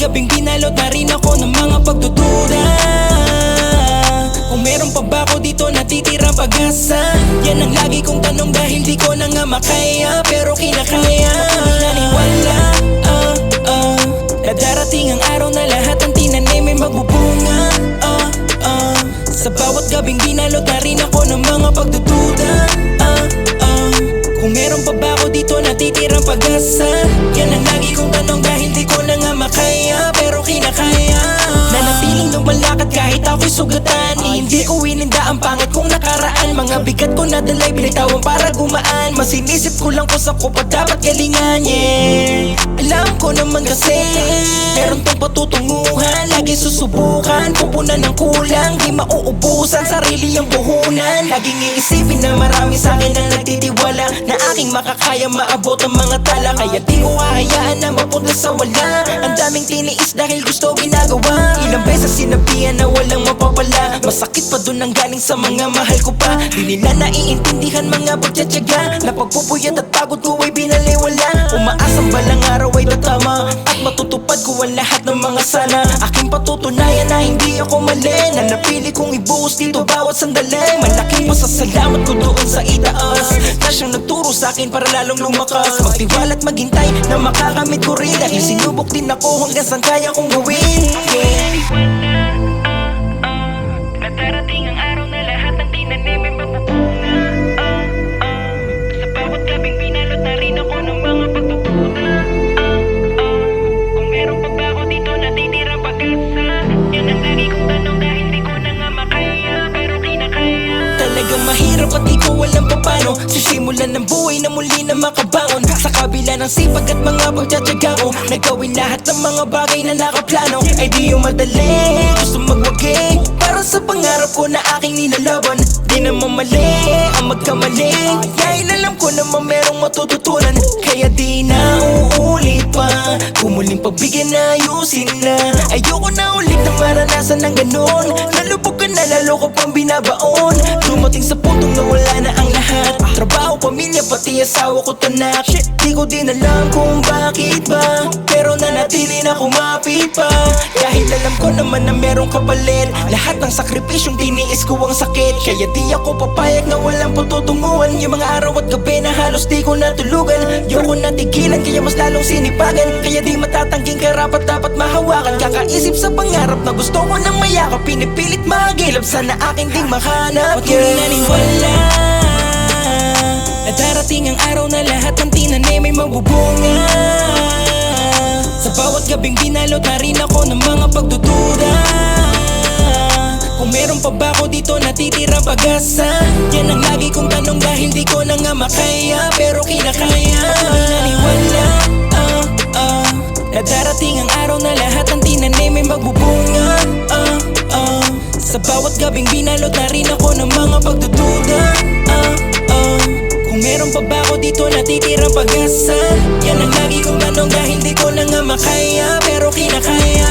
gabing binalot na rin ako ng mga pagdududa. Kung meron pa ba ako dito natitirang pag-asa? Yan ang lagi kong tanong dahil di ko na nga makaya, pero kinakaya. Di naniwala na darating ang araw na lahat ng tinanim ay magbubunga. Sa bawat gabing binalot na rin ako ng mga pagdududa. Kung meron pa ba ako dito natitirang pag-asa? Yan ang lagi kong tanong dahil di ko na nga makaya, pero kinakaya. Nanatiling lumalakad kahit ako'y sugatan. Hindi ko wininda ang pangit kong nakaraan. Mga bigat ko nadalay binitawan para gumaan. Mas inisip ko lang kung saan ko pa dapat galingan, yeah. Alam ko naman kasi meron tong patutunguhan, lagi susubukan, pupunan ng kulang, di mauubusan, sarili ang puhunan. Laging iisipin na marami sa'kin ang nagtitiwala na aking makakaya maabot ang mga tala. Kaya di ko hahayaan na mapunta sa wala. Ang daming tiniis dahil gusto ginagawa. Ilang beses sinabihan na walang mapapala. Masakit pa dun ang galing sa mga mahal ko pa. Di nila naiintindihan mga pagtsatsaga na pagpupuyat at pagod ko ay binaliwala. Umaasang balang araw ay tatama at matutupad ko ang lahat ng mga sana. Aking patutunayan na hindi ako mali, na napili kong ibuhos dito bawat sandali. Malaking pasasalamat ko doon sa itaas na siyang nagturo sa'kin para lalong lumakas. Magtiwala at maghintay na makakamit ko rin, dahil sinubok din ako hanggang saan kaya kong gawin, yeah. Na darating ang araw na lahat ng tinanim ay magbubunga. Sa bawat gabing binalot na rin ako ng mga pagdududa. Kung meron pa ba ako dito natitirang pag-asa? Yan ang lagi kong tanong dahil di ko na nga makaya, pero kinakaya. Talagang mahirap at di ko alam pa paano sisimulan ng buhay na muli na makabangon. Sa kabila ng sipag at mga pagtsatsaga ko, nagawin lahat ng mga bagay na nakaplano. Ay di yung madali, gusto magwagi para sa pangarap ko na aking nilalaban. Di naman mali ang magkamali, dahil alam ko naman merong matututunan. Kaya di na uulit pa, kumuling pagbigyan na ayusin na. Ayoko na ulit na maranasan ng ganon. Nalubog ka na lalo ko pang binabaon. Dumating sa puntong nawala na ang lahat. Trabaho, pamilya, pati asawa ko tanak. Di ko din alam kung bakit ba, pero nanatili na kumapit pa. Dahil alam ko naman na merong kapalit. Lahat ng sakripisyong tiniis ko ang sakit. Kaya di ako papayag na walang patutunguhan. Yung mga araw at gabi na halos di ko natulugan. Yoko natigilan kaya mas lalong sinipagan. Kaya di matatangking karapat dapat mahawakan. Kakaisip sa pangarap na gusto ko nang mayakap. Pinipilit magilap sana akin ding mahanap. Huwag yun naniwala na darating ang araw na lahat ng tinanim ay magbubunga. Sa bawat gabing binalot na rin ako ng mga pagdududa. Kung meron pa ba ako dito natitirang pag-asa? Yan ang lagi kong tanong dahil di ko na nga makaya, pero kinakaya. Di naniwala na darating ang araw na lahat ng tinanim ay magbubunga. Sa bawat gabing binalot na rin ako ng mga pagdududa. Kung meron pa ba ako dito natitirang pag-asa? Yan ang lagi kong tanong dahil di ko na nga makaya, pero kinakaya.